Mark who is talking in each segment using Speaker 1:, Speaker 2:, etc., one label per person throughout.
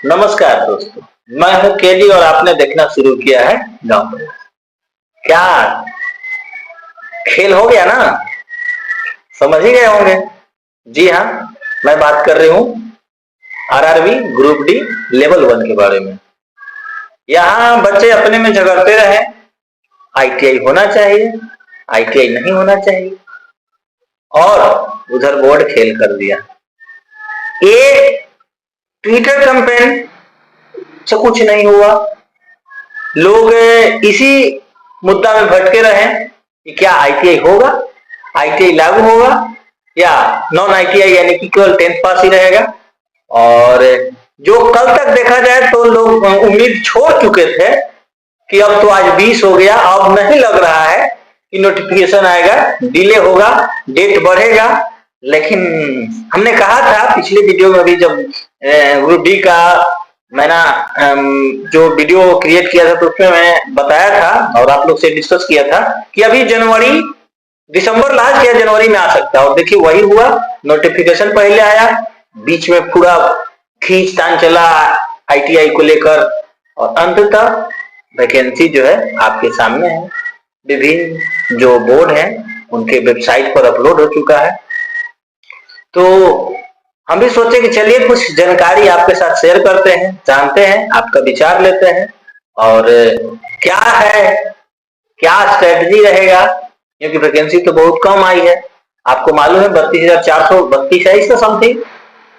Speaker 1: नमस्कार दोस्तों, मैं हूं केडी और आपने देखना शुरू किया है गांव में। क्या खेल हो गया ना? समझ ही गए होंगे। जी हाँ, मैं बात कर रही हूँ आरआरबी ग्रुप डी लेवल 1 के बारे में। यहाँ बच्चे अपने में झगड़ते रहे, आईटीआई होना चाहिए, आईटीआई नहीं होना चाहिए, और उधर बोर्ड खेल कर दिया। ये ट्विटर कैंपेन से कुछ नहीं हुआ। लोग इसी मुद्दा में भटके रहे कि क्या आईटीआई होगा, आईटीआई लागू होगा या नॉन आईटीआई यानी कि केवल 10th पास ही रहेगा। और जो कल तक देखा जाए तो लोग उम्मीद छोड़ चुके थे कि अब तो आज 20 हो गया, अब नहीं लग रहा है कि नोटिफिकेशन आएगा, डिले होगा, डेट बढ़ेगा। लेकिन हमने कहा था पिछले वीडियो में भी, जब ग्रुप डी का मैंने जो वीडियो क्रिएट किया था तो उसमें मैं बताया था और आप लोग से डिस्कस किया था कि अभी जनवरी दिसंबर लास्ट या जनवरी में आ सकता है। और देखिए वही हुआ, नोटिफिकेशन पहले आया, बीच में पूरा खींचतान चला आईटीआई को लेकर, और अंततः वैकेंसी जो है आपके सामने है। विभिन्न जो बोर्ड है उनके वेबसाइट पर अपलोड हो चुका है। तो हम भी सोचे कि चलिए कुछ जानकारी आपके साथ शेयर करते हैं, जानते हैं, आपका विचार लेते हैं और क्या है, क्या स्ट्रेटजी रहेगा, क्योंकि वैकेंसी तो बहुत कम आई है। आपको मालूम है 32,432 है इसका समथिंग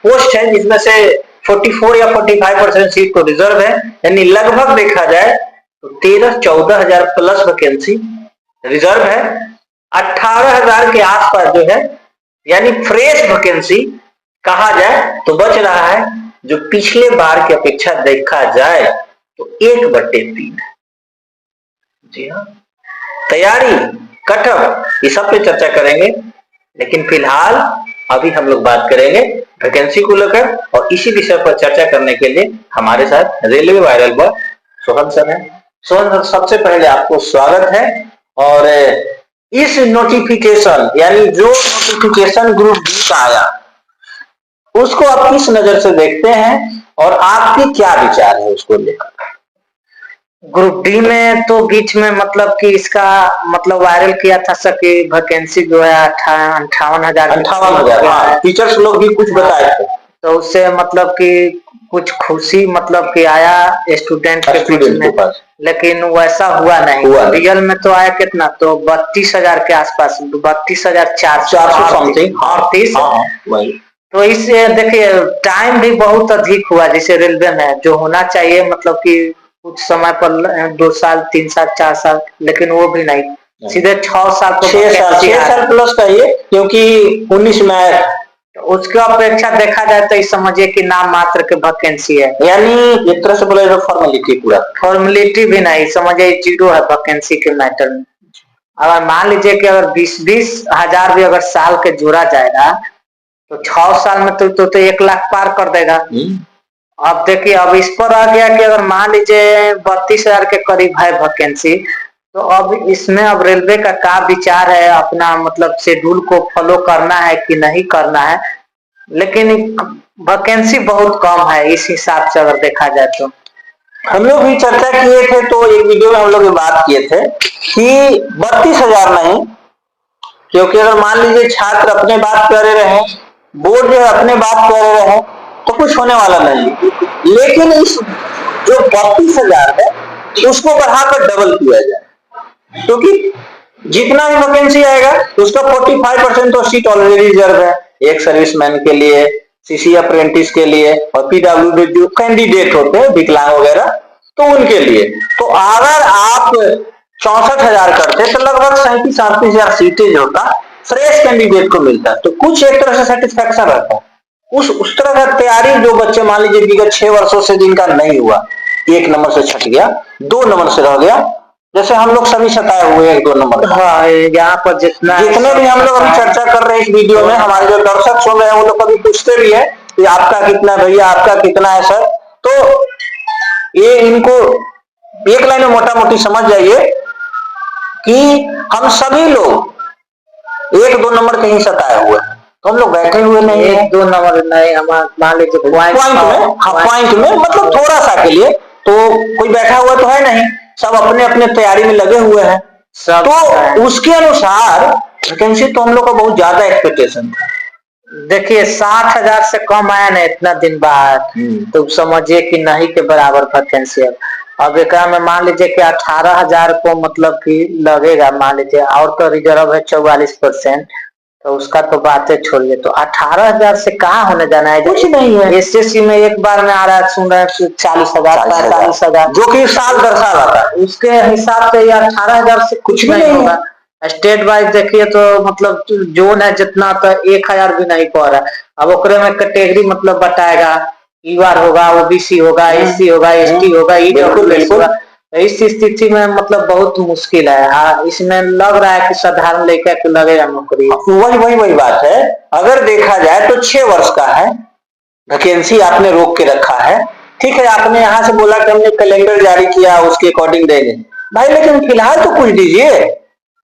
Speaker 1: पोस्ट है, जिसमें से 44 या 45% सीट तो रिजर्व है, यानी लगभग देखा जाए तो 13-14 हजार प्लस वैकेंसी रिजर्व है। 18,000 के आसपास जो है यानी फ्रेश वैकेंसी कहा जाए तो बच रहा है, जो पिछले बार की अपेक्षा देखा जाए तो 1/3। जी हाँ, तैयारी, कटअप, ये सब पे चर्चा करेंगे। लेकिन फिलहाल अभी हम लोग बात करेंगे वैकेंसी को लेकर, और इसी विषय पर चर्चा करने के लिए हमारे साथ railway viral boy Sohan sir है। सोहन सर, सबसे पहले आपको स्वागत है। और इस नोटिफिकेशन यानी जो नोटिफिकेशन ग्रुप डी का आया उसको आप किस नजर से देखते हैं और आपके क्या विचार है उसको लेकर?
Speaker 2: ग्रुप डी में तो बीच में मतलब कि इसका मतलब वायरल किया था सर कि वैकेंसी जो है
Speaker 1: 58,000 टीचर्स लोग भी कुछ बताए थे,
Speaker 2: तो उससे मतलब कि कुछ खुशी मतलब कि आया स्टूडेंट के
Speaker 1: पास,
Speaker 2: लेकिन वैसा हुआ नहीं। रियल में तो आया कितना, तो 32,000 के आसपास, 32,438। तो इससे देखिए टाइम भी बहुत अधिक हुआ, जैसे रेलवे में जो होना चाहिए मतलब कि कुछ समय पर 2 साल 3 साल 4 साल, लेकिन वो भी नहीं, सीधे 6 साल तो
Speaker 1: 6 साल प्लस का ये, क्योंकि 19 में
Speaker 2: उसका अपेक्षा देखा जाए तो समझिए कि नाम मात्र के वैकेंसी है,
Speaker 1: यानी एक तरह से बोले तो फॉर्मेलिटी, पूरा
Speaker 2: फॉर्मेलिटी भी नहीं, समझिए जीरो है वैकेंसी के मैटर में। अगर मान लीजिए कि अगर 20-20 हजार भी अगर साल के जोड़ा जाएगा तो 6 साल में तो 1 लाख पार कर देगा। अब देखिए अब इस पर आ गया कि अगर मान लीजिए 32,000 के करीब है वैकेंसी, तो अब इसमें अब रेलवे का क्या विचार है, अपना मतलब शेड्यूल को फॉलो करना है कि नहीं करना है। लेकिन वैकेंसी बहुत कम है इस हिसाब से अगर देखा जाए तो।
Speaker 1: हम लोग भी चर्चा किए थे, तो एक वीडियो में हम लोग बात किए थे कि 32,000 नहीं, क्योंकि अगर मान लीजिए छात्र अपने बात करे रहे, बोर्ड जो अपने बात करे रहे, तो कुछ होने वाला नहीं। लेकिन इस जो 32,000 है उसको बढ़ाकर डबल किया जाए, क्योंकि जितना भी वैकेंसी आएगा उसका 45% तो सीट ऑलरेडी रिजर्व है, एक सर्विसमैन के लिए, सीसी अप्रेंटिस के लिए, और पीडब्ल्यूडी जो कैंडिडेट होते हैं विकलांग वगैरह, तो उनके लिए। तो अगर आप 64,000 करते तो लगभग 37-38,000 सीटें जो होता फ्रेश कैंडिडेट को मिलता, तो कुछ एक तरह से सेटिस्फेक्शन रहता। उस तरह का तैयारी जो बच्चे मान लीजिए विगत 6 वर्षों से जिनका नहीं हुआ, 1 नंबर से छट गया, 2 नंबर से रह गया, जैसे हम लोग सभी सताए हुए 1-2 नंबर।
Speaker 2: हाँ, यहाँ पर
Speaker 1: जितने भी हम लोग अभी चर्चा कर रहे हैं इस वीडियो में, हमारे जो दर्शक सुन रहे हैं वो लोग कभी पूछते भी है कि आपका कितना भैया, आपका कितना है सर, तो ये इनको एक लाइन में मोटा मोटी समझ जाइए कि हम सभी लोग 1-2 नंबर कहीं सताए हुए हैं। तो हम लोग बैठे हुए नहीं है।
Speaker 2: 1-2 नंबर नहीं, हम मान लीजिए
Speaker 1: पॉइंट में, हाँ पॉइंट में मतलब थोड़ा सा के लिए तो कोई बैठा हुआ तो है नहीं, सब अपने अपने तैयारी में लगे हुए हैं।
Speaker 2: सब
Speaker 1: तो उसके अनुसार वैकेंसी तो हम लोग का बहुत ज्यादा एक्सपेक्टेशन था।
Speaker 2: देखिए 60,000 से कम आया ना इतना दिन बाद, तो समझिए कि नहीं के बराबर वैकेंसी। अब एक में मान लीजिए कि 18,000 को मतलब कि लगेगा, मान लीजिए, और तो रिजर्व है 44%, तो उसका तो बातें छोड़िए। तो 18,000 से कहाँ होने जाना है,
Speaker 1: कुछ नहीं है।
Speaker 2: एसएससी में एक बार में आ रहा है, सुन रहे हैं 40,000 45,000,
Speaker 1: जो कि साल दर साल आता है,
Speaker 2: उसके हिसाब से 18,000 से कुछ नहीं होगा। स्टेट वाइज देखिए तो मतलब जोन है जितना, तो 1,000 भी नहीं पड़ रहा है। अब ओकरे में कैटेगरी मतलब बताएगा, ईवार होगा, ओबीसी होगा, एससी होगा, एसटी होगा, ईडब्ल्यूएस होगा। इस स्थिति में मतलब बहुत मुश्किल है। हाँ, इसमें लग रहा है कि साधारण लड़का को लगेगा नौकरी।
Speaker 1: वही बात है। अगर देखा जाए तो 6 वर्ष का है, वैकेंसी आपने रोक के रखा है, ठीक है। आपने यहाँ से बोला कि हमने कैलेंडर जारी किया, उसके अकॉर्डिंग देंगे भाई, लेकिन फिलहाल तो कुछ दीजिए,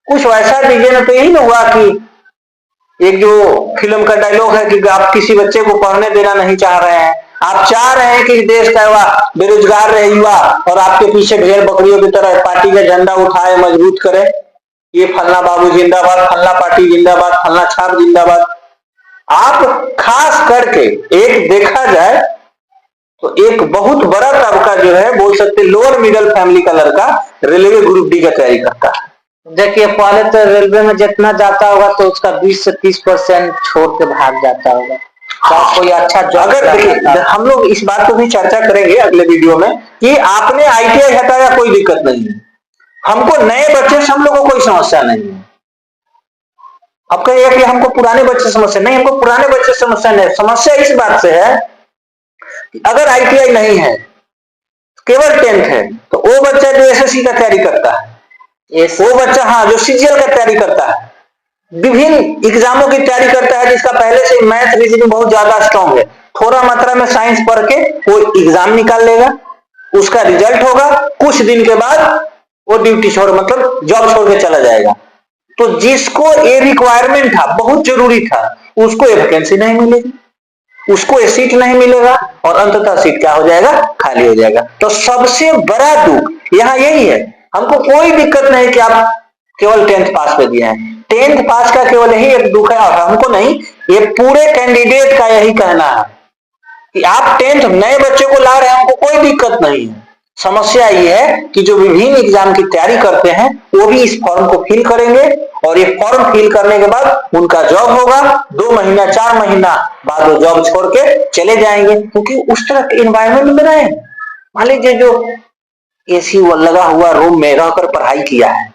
Speaker 1: कुछ वैसा दीजिए ना। तो यही ना हुआ कि एक जो फिल्म का डायलॉग है कि आप किसी बच्चे को पढ़ने देना नहीं चाह रहे हैं, आप चाह रहे हैं कि देश का युवा बेरोजगार रहे युवा, और आपके पीछे भेड़ बकरियों की तरह पार्टी का झंडा उठाए मजबूत करे, ये फलना बाबू जिंदाबाद, फलना पार्टी जिंदाबाद, फलना छाप जिंदाबाद। आप खास करके एक देखा जाए तो एक बहुत बड़ा तबका जो है, बोल सकते लोअर मिडिल फैमिली का लड़का रेलवे ग्रुप डी का तैयारी करता है।
Speaker 2: देखिए पहले तो रेलवे में जितना जाता होगा तो उसका 20 से 30% छोड़ के भाग जाता होगा। तो कोई अच्छा जॉब,
Speaker 1: अगर देखिए हम लोग इस बात को भी चर्चा करेंगे अगले वीडियो में कि आपने आईटीआई हटाया, कोई दिक्कत नहीं है, हमको नए बच्चे से हम लोग को कोई समस्या नहीं है। अब कहिए कि हमको पुराने बच्चे समस्या नहीं, हमको पुराने बच्चे समस्या नहीं। समस्या इस बात से है कि अगर आईटीआई नहीं है, केवल 10th है, तो वो बच्चा जो एसएससी का तैयारी करता है, वो बच्चा हाँ जो सीजीएल का तैयारी करता है, विभिन्न एग्जामों की तैयारी करता है, जिसका पहले से मैथ रीजनिंग बहुत ज्यादा स्ट्रॉन्ग है, थोड़ा मात्रा में साइंस पढ़ के वो एग्जाम निकाल लेगा, उसका रिजल्ट होगा, कुछ दिन के बाद वो ड्यूटी छोड़ मतलब जॉब छोड़ के चला जाएगा। तो जिसको ये रिक्वायरमेंट था, बहुत जरूरी था, उसको ये वैकेंसी नहीं मिलेगी, उसको ये सीट नहीं मिलेगा, और अंततः सीट क्या हो जाएगा, खाली हो जाएगा। तो सबसे बड़ा दुख यहाँ यही है। हमको कोई दिक्कत नहीं कि आप केवल 10th पास पे दिए हैं, 10th पास का केवल यही एक दुख है, और हमको नहीं, ये पूरे कैंडिडेट का यही कहना है कि आप 10th नए बच्चे को ला रहे हैं, हमको कोई दिक्कत नहीं है। समस्या ये है कि जो विभिन्न एग्जाम की तैयारी करते हैं वो भी इस फॉर्म को फिल करेंगे, और ये फॉर्म फिल करने के बाद उनका जॉब होगा, 2 महीना 4 महीना बाद वो जॉब छोड़ के चले जाएंगे, क्योंकि उस तरह के एनवायरमेंट में रहे। मान लीजिए जो एसी लगा हुआ रूम में रहकर पढ़ाई किया है,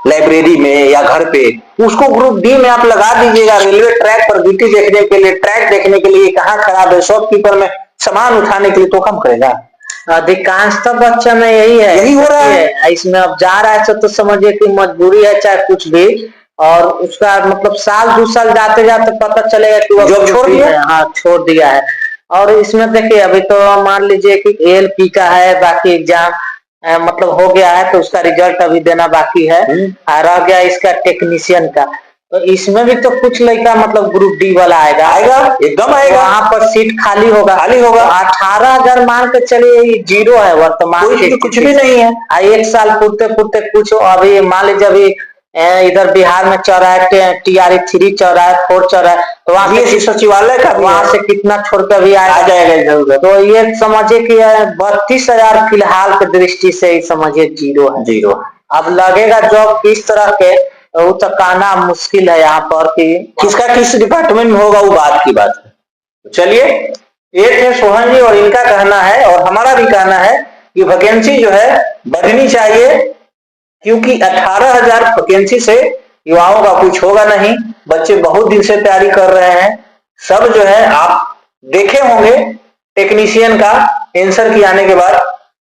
Speaker 1: लाइब्रेरी में या घर पे, उसको ग्रुप डी में आप लगा दीजिएगा रेलवे ट्रैक पर ड्यूटी देखने के लिए, ट्रैक देखने के लिए कहाँ खराब है, शॉपकीपर में सामान उठाने के लिए, तो कम करेगा।
Speaker 2: अधिकांशतः बच्चा में यही है,
Speaker 1: यही हो रहा है।
Speaker 2: इसमें अब जा रहा है तो समझिए कि मजबूरी है चाहे कुछ भी, और उसका मतलब साल 2 साल जाते जाते पता चलेगा कि वो
Speaker 1: जॉब छोड़ दिया,
Speaker 2: हाँ छोड़ दिया है। और इसमें देखिए अभी तो मान लीजिए कि एएलपी का है, बाकी एग्जाम मतलब हो गया है, तो उसका रिजल्ट अभी देना बाकी है, रह गया इसका टेक्नीशियन का। तो इसमें भी तो कुछ लड़का मतलब ग्रुप डी वाला आएगा
Speaker 1: एकदम आएगा,
Speaker 2: वहां पर सीट खाली होगा। 18,000 मान के चलिए जीरो है वर्तमान के,
Speaker 1: कुछ भी नहीं है।
Speaker 2: 1 साल पूरते पूरते कुछ अभी मान लीजिए अभी इधर बिहार में चल रहा है टीआरई 3 चल रहा है, 4 चल रहा है, तो वहां से सचिवालय का वहां से कितना छोड़ कर भी आ जाएगा। तो ये समझिए कि 32,000 फिलहाल की दृष्टि से समझिए जीरो है। अब लगेगा जॉब किस तरह के, वो तो कहना मुश्किल है यहाँ पर कि
Speaker 1: किसका किस डिपार्टमेंट में होगा, वो बात की बात है। चलिए, ये थे सोहन जी, और इनका कहना है और हमारा भी कहना है कि वैकेंसी जो है बढ़नी चाहिए, क्योंकि 18,000 वैकेंसी से युवाओं का कुछ होगा नहीं। बच्चे बहुत दिन से तैयारी कर रहे हैं, सब जो है आप देखे होंगे टेक्नीशियन का आंसर की आने के बाद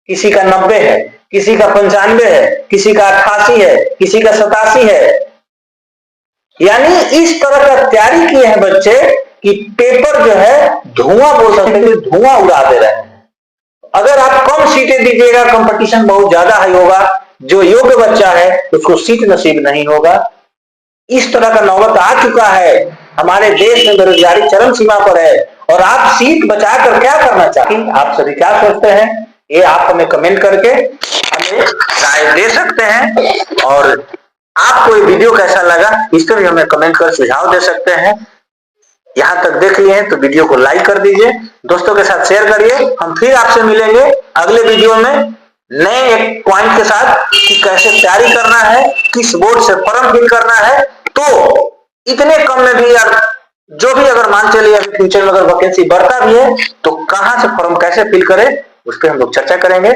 Speaker 1: किसी का 90 है, किसी का 95 है, किसी का 88 है, किसी का 87 है। यानी इस तरह का तैयारी किए हैं बच्चे कि पेपर जो है धुआं, बोल सकते हैं धुआं उड़ा दे रहे हैं। अगर आप कम सीटें दीजिएगा, कंपटीशन बहुत ज्यादा हाई होगा, जो योग्य बच्चा है उसको सीट नसीब नहीं होगा। इस तरह का नौबत आ चुका है हमारे देश में बेरोजगारी चरम सीमा पर है और आप सीट बचाकर क्या करना चाहते हैं, आप सभी क्या सोचते हैं, ये आप हमें कमेंट करके हमें राय दे सकते हैं। और आपको ये वीडियो कैसा लगा इस पर भी हमें कमेंट कर सुझाव दे सकते हैं। यहां तक देख लिए हैं तो वीडियो को लाइक कर दीजिए, दोस्तों के साथ शेयर करिए। हम फिर आपसे मिलेंगे अगले वीडियो में नए एक पॉइंट के साथ कि कैसे तैयारी करना है, किस बोर्ड से फॉर्म फिल करना है। तो इतने कम में भी यार जो भी अगर मान चलिए फ्यूचर में अगर वैकेंसी बढ़ता भी है तो कहां से फॉर्म कैसे फिल करें उस पर हम लोग चर्चा करेंगे।